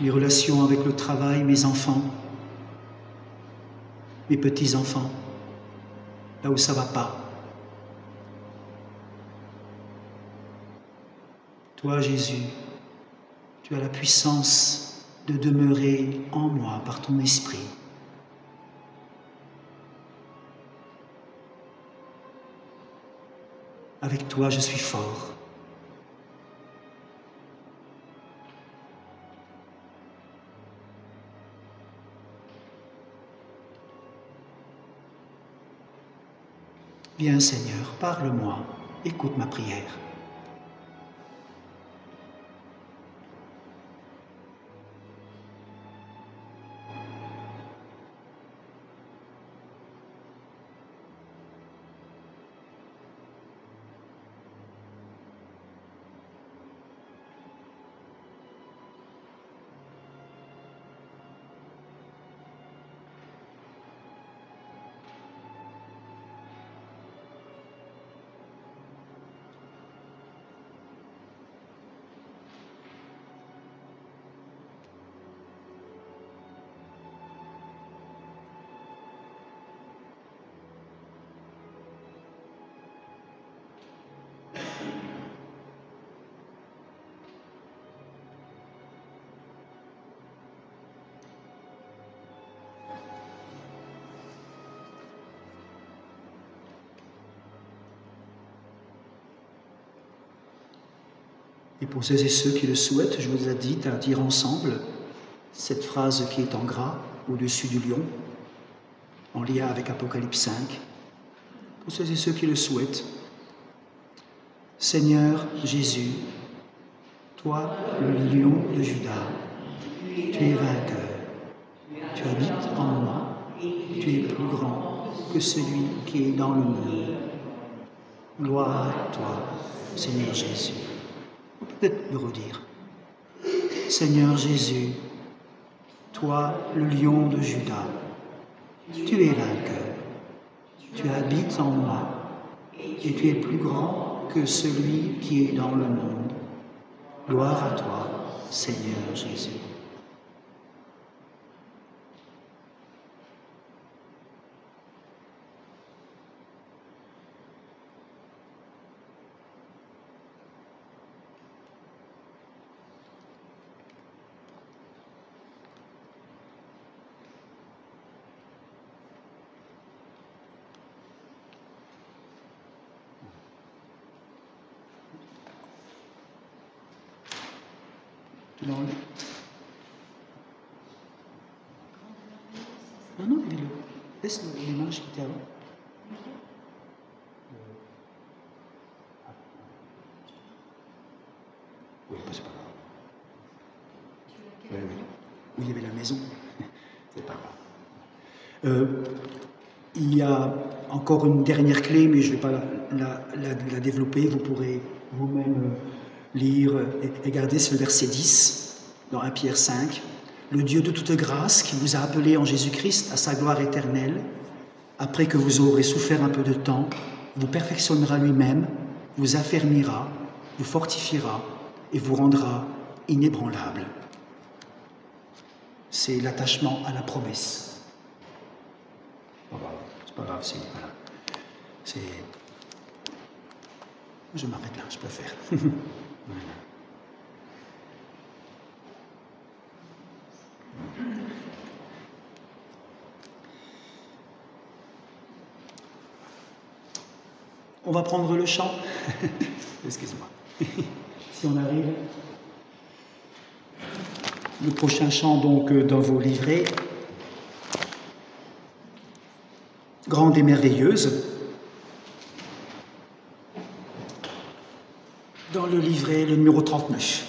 mes relations avec le travail, mes enfants, mes petits-enfants, là où ça ne va pas. Toi, Jésus, tu as la puissance de demeurer en moi par ton esprit. Avec toi, je suis fort. Viens Seigneur, parle-moi, écoute ma prière. Et pour ceux et ceux qui le souhaitent, je vous invite à dire ensemble cette phrase qui est en gras au-dessus du lion, en lien avec Apocalypse 5. Pour ceux et ceux qui le souhaitent, Seigneur Jésus, toi, le lion de Juda, tu es vainqueur, tu habites en moi, tu es plus grand que celui qui est dans le monde. Gloire à toi, Seigneur Jésus. On peut peut-être le redire. Seigneur Jésus, toi, le lion de Juda, tu es vainqueur, tu habites en moi, et tu es plus grand que celui qui est dans le monde. Gloire à toi, Seigneur Jésus. Non, non, laisse l'image qui était avant. Oui, c'est pas grave. Oui, où il y avait la maison. C'est pas grave. Il y a encore une dernière clé, mais je ne vais pas la développer. Vous pourrez vous-même lire et garder ce verset 10 dans 1 Pierre 5. Le Dieu de toute grâce qui vous a appelé en Jésus-Christ à sa gloire éternelle, après que vous aurez souffert un peu de temps, vous perfectionnera lui-même, vous affermira, vous fortifiera et vous rendra inébranlable. C'est l'attachement à la promesse. C'est pas grave, c'est... Voilà. Je m'arrête là, je préfère. Voilà. On va prendre le chant. Excuse-moi. Si on arrive. Le prochain chant, donc, dans vos livrets. Grande et merveilleuse. Dans le livret, le numéro 39.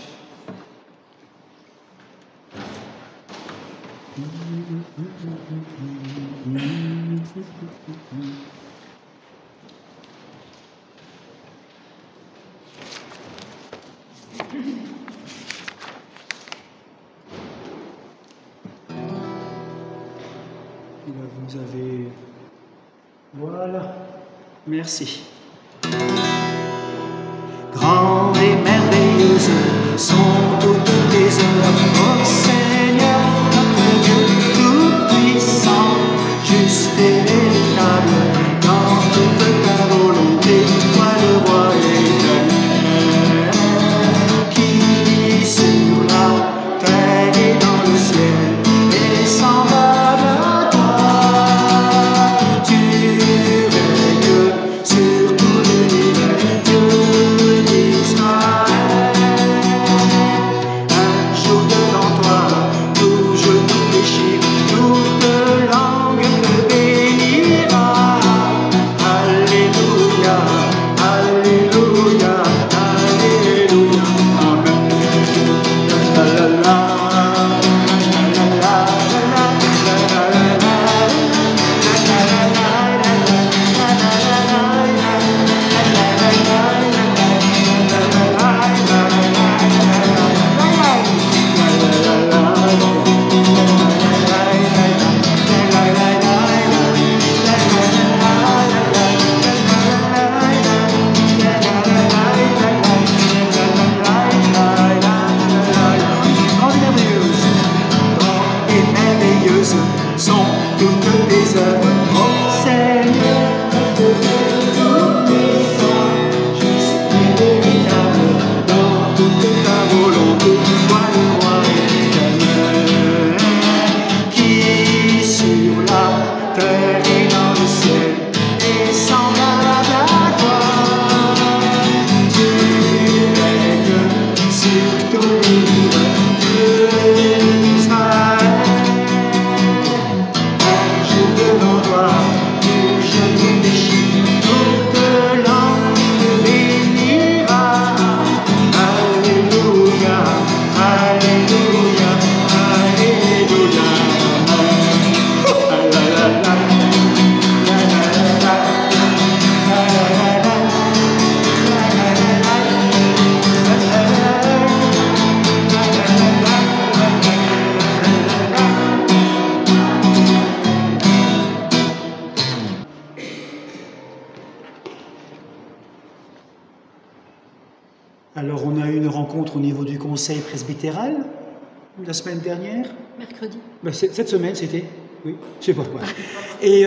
Et là, vous avez... Voilà. Merci. Grandes et merveilleuses sont toutes tes œuvres, ô Seigneur, notre Dieu tout-puissant, juste et véritable, dans toute ta volonté, toi le roi éternel, qui sur la terre et dans le ciel est semblable à toi. Tu règnes sur tout l'univers. terre et dans le ciel est semblable à toi. Tu règnes sur tout l'univers d'Israël. Marche devant toi, tu jeune péché, toute langue te bénira. Alléluia, Alléluia, Alléluia. Alors, on a eu une rencontre au niveau du conseil presbytéral la semaine dernière. Mercredi. Ben, cette semaine, c'était. Oui, je sais pas. Voilà. Et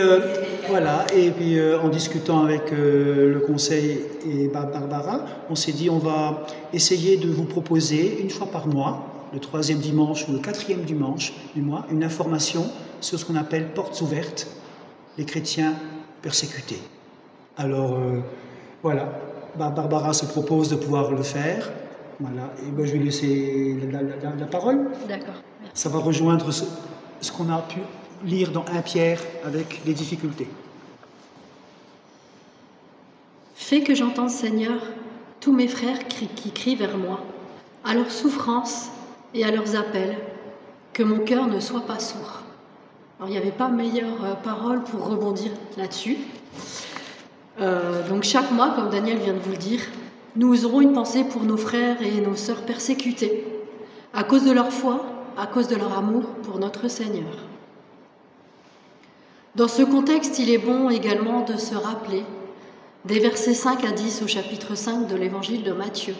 voilà. Et puis, en discutant avec le conseil et Barbara, on s'est dit on va essayer de vous proposer une fois par mois, le 3e dimanche ou le 4e dimanche du mois, une information sur ce qu'on appelle portes ouvertes, les chrétiens persécutés. Alors, voilà. Barbara se propose de pouvoir le faire. Voilà. Et ben, je vais laisser la parole. D'accord. Ça va rejoindre ce qu'on a pu lire dans 1 Pierre avec les difficultés. Fais que j'entende, Seigneur, tous mes frères qui crient vers moi, à leurs souffrances et à leurs appels, que mon cœur ne soit pas sourd. Alors, il n'y avait pas meilleure parole pour rebondir là-dessus. Donc chaque mois, comme Daniel vient de vous le dire, nous aurons une pensée pour nos frères et nos sœurs persécutés, à cause de leur foi, à cause de leur amour pour notre Seigneur. Dans ce contexte, il est bon également de se rappeler des versets 5 à 10 au chapitre 5 de l'évangile de Matthieu.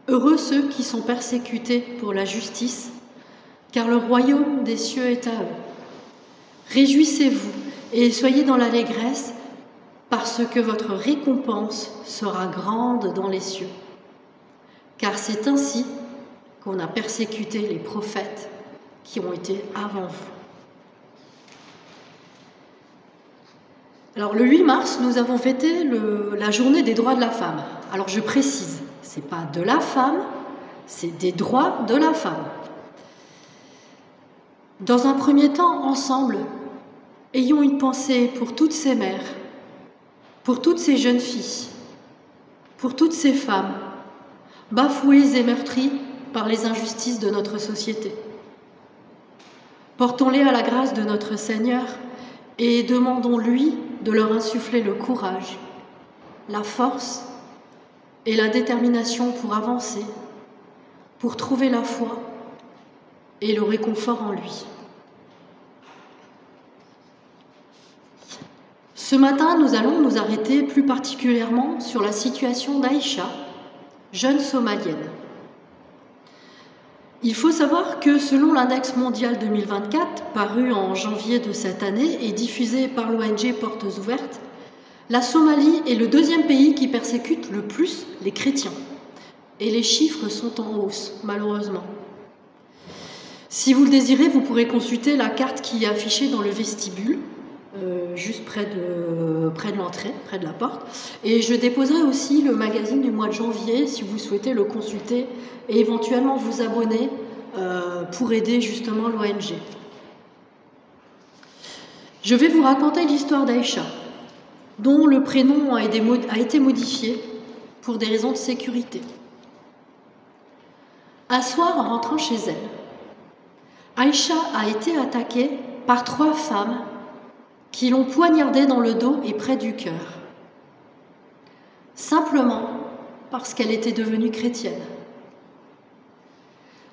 Heureux ceux qui sont persécutés pour la justice, car le royaume des cieux est à eux. Réjouissez-vous et soyez dans l'allégresse, parce que votre récompense sera grande dans les cieux. Car c'est ainsi qu'on a persécuté les prophètes qui ont été avant vous. Alors le 8 mars, nous avons fêté la journée des droits de la femme. Alors je précise, c'est pas de la femme, c'est des droits de la femme. Dans un premier temps, ensemble, ayons une pensée pour toutes ces mères, pour toutes ces jeunes filles, pour toutes ces femmes, bafouées et meurtries par les injustices de notre société. Portons-les à la grâce de notre Seigneur et demandons-lui de leur insuffler le courage, la force et la détermination pour avancer, pour trouver la foi et le réconfort en lui. Ce matin, nous allons nous arrêter plus particulièrement sur la situation d'Aïcha, jeune somalienne. Il faut savoir que selon l'index mondial 2024, paru en janvier de cette année et diffusé par l'ONG Portes Ouvertes, la Somalie est le 2e pays qui persécute le plus les chrétiens. Et les chiffres sont en hausse, malheureusement. Si vous le désirez, vous pourrez consulter la carte qui est affichée dans le vestibule, juste près de l'entrée, près de la porte. Et je déposerai aussi le magazine du mois de janvier, si vous souhaitez le consulter et éventuellement vous abonner pour aider justement l'ONG. Je vais vous raconter l'histoire d'Aïcha, dont le prénom a été modifié pour des raisons de sécurité. Un soir, en rentrant chez elle, Aïcha a été attaquée par 3 femmes qui l'ont poignardée dans le dos et près du cœur, simplement parce qu'elle était devenue chrétienne.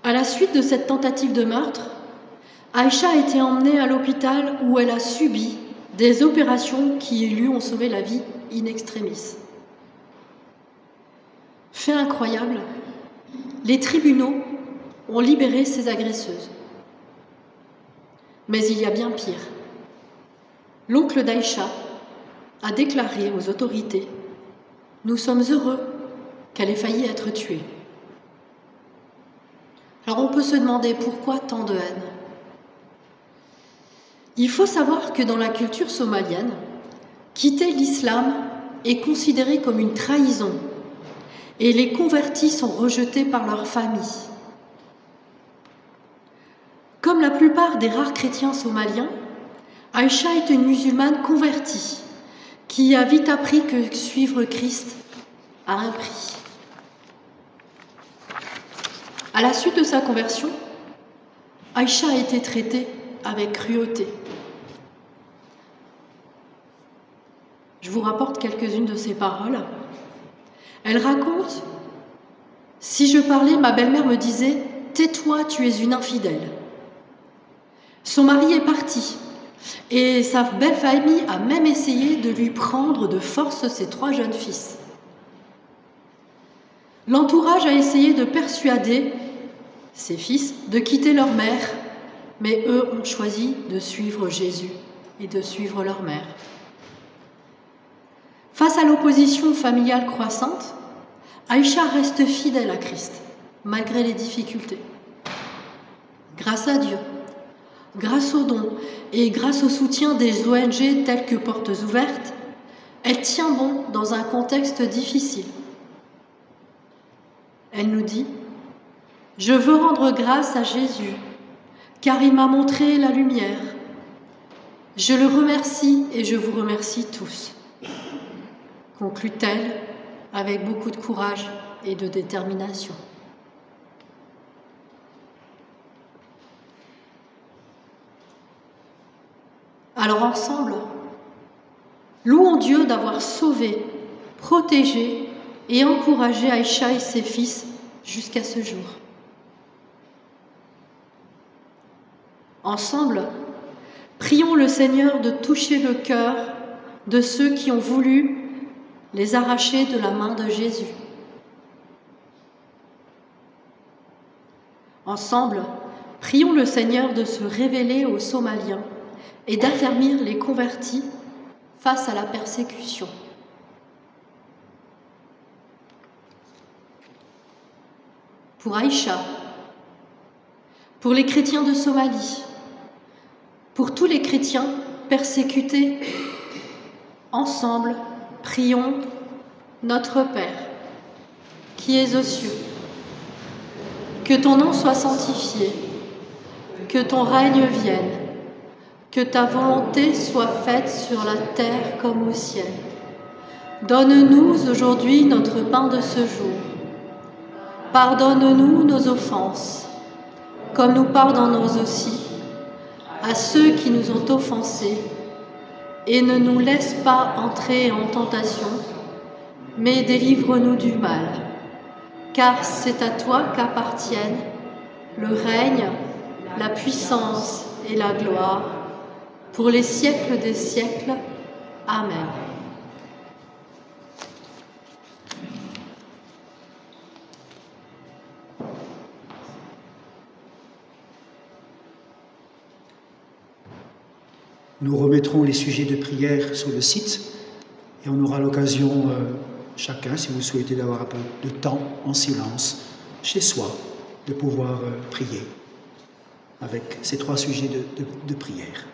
À la suite de cette tentative de meurtre, Aïcha a été emmenée à l'hôpital où elle a subi des opérations qui lui ont sauvé la vie in extremis. Fait incroyable, les tribunaux ont libéré ces agresseuses. Mais il y a bien pire. L'oncle d'Aïcha a déclaré aux autorités « Nous sommes heureux qu'elle ait failli être tuée ». Alors on peut se demander pourquoi tant de haine. Il faut savoir que dans la culture somalienne, quitter l'islam est considéré comme une trahison et les convertis sont rejetés par leur famille. Comme la plupart des rares chrétiens somaliens, Aïcha est une musulmane convertie qui a vite appris que suivre Christ a un prix. À la suite de sa conversion, Aïcha a été traitée avec cruauté. Je vous rapporte quelques-unes de ses paroles. Elle raconte « Si je parlais, ma belle-mère me disait « Tais-toi, tu es une infidèle ». Son mari est parti et sa belle famille a même essayé de lui prendre de force ses 3 jeunes fils. L'entourage a essayé de persuader ses fils de quitter leur mère, mais eux ont choisi de suivre Jésus et de suivre leur mère. Face à l'opposition familiale croissante, Aïcha reste fidèle à Christ, malgré les difficultés. Grâce à Dieu, grâce aux dons et grâce au soutien des ONG telles que Portes Ouvertes, elle tient bon dans un contexte difficile. Elle nous dit « Je veux rendre grâce à Jésus, car il m'a montré la lumière. Je le remercie et je vous remercie tous. » conclut-elle avec beaucoup de courage et de détermination. Alors ensemble, louons Dieu d'avoir sauvé, protégé et encouragé Aïcha et ses fils jusqu'à ce jour. Ensemble, prions le Seigneur de toucher le cœur de ceux qui ont voulu les arracher de la main de Jésus. Ensemble, prions le Seigneur de se révéler aux Somaliens et d'affermir les convertis face à la persécution. Pour Aïcha, pour les chrétiens de Somalie, pour tous les chrétiens persécutés, ensemble, prions notre Père, qui es aux cieux. Que ton nom soit sanctifié, que ton règne vienne, que ta volonté soit faite sur la terre comme au ciel. Donne-nous aujourd'hui notre pain de ce jour. Pardonne-nous nos offenses, comme nous pardonnons aussi à ceux qui nous ont offensés, et ne nous laisse pas entrer en tentation, mais délivre-nous du mal. Car c'est à toi qu'appartiennent le règne, la puissance et la gloire, pour les siècles des siècles. Amen. Nous remettrons les sujets de prière sur le site et on aura l'occasion, chacun, si vous souhaitez, d'avoir un peu de temps en silence chez soi, de pouvoir prier avec ces 3 sujets de prière.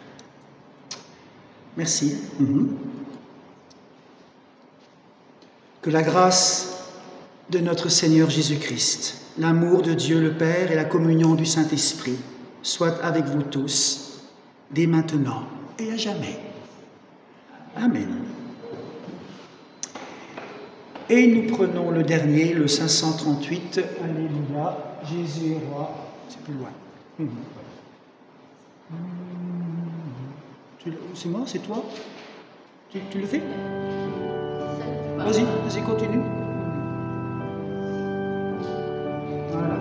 Merci. Que la grâce de notre Seigneur Jésus-Christ, l'amour de Dieu le Père et la communion du Saint-Esprit soient avec vous tous, dès maintenant et à jamais. Amen. Et nous prenons le dernier, le 538. Alléluia, Jésus est roi. C'est plus loin. C'est moi, c'est toi? Tu le fais? Vas-y, continue. Voilà.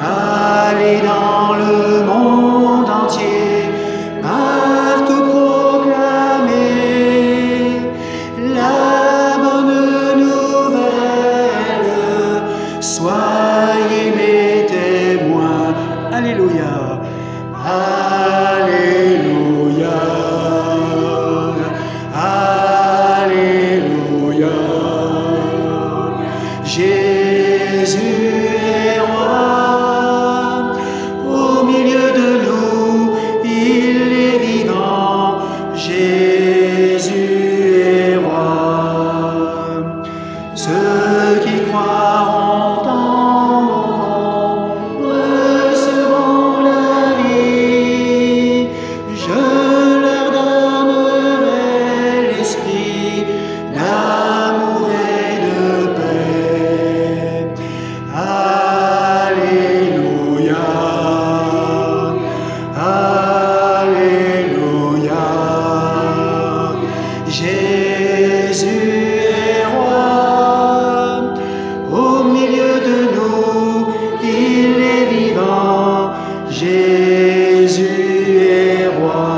Allez dans le monde entier, Jésus est roi. Au milieu de nous, il est vivant. Jésus est roi. Ceux qui croiront en mon nom recevront la vie. Je leur donnerai l'esprit d'amour et de paix. Alléluia. Alléluia. Jésus est roi. Au milieu de nous, il est vivant. Jésus est roi.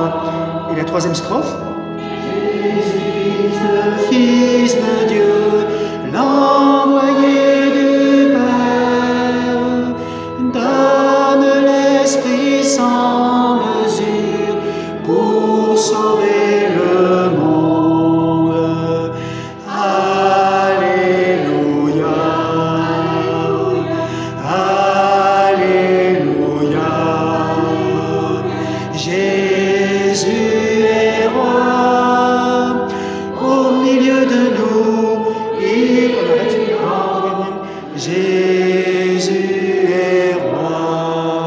Et la troisième strophe? Jésus, le Fils de Dieu, l'envoyé du Père, donne l'Esprit sans mesure pour sauver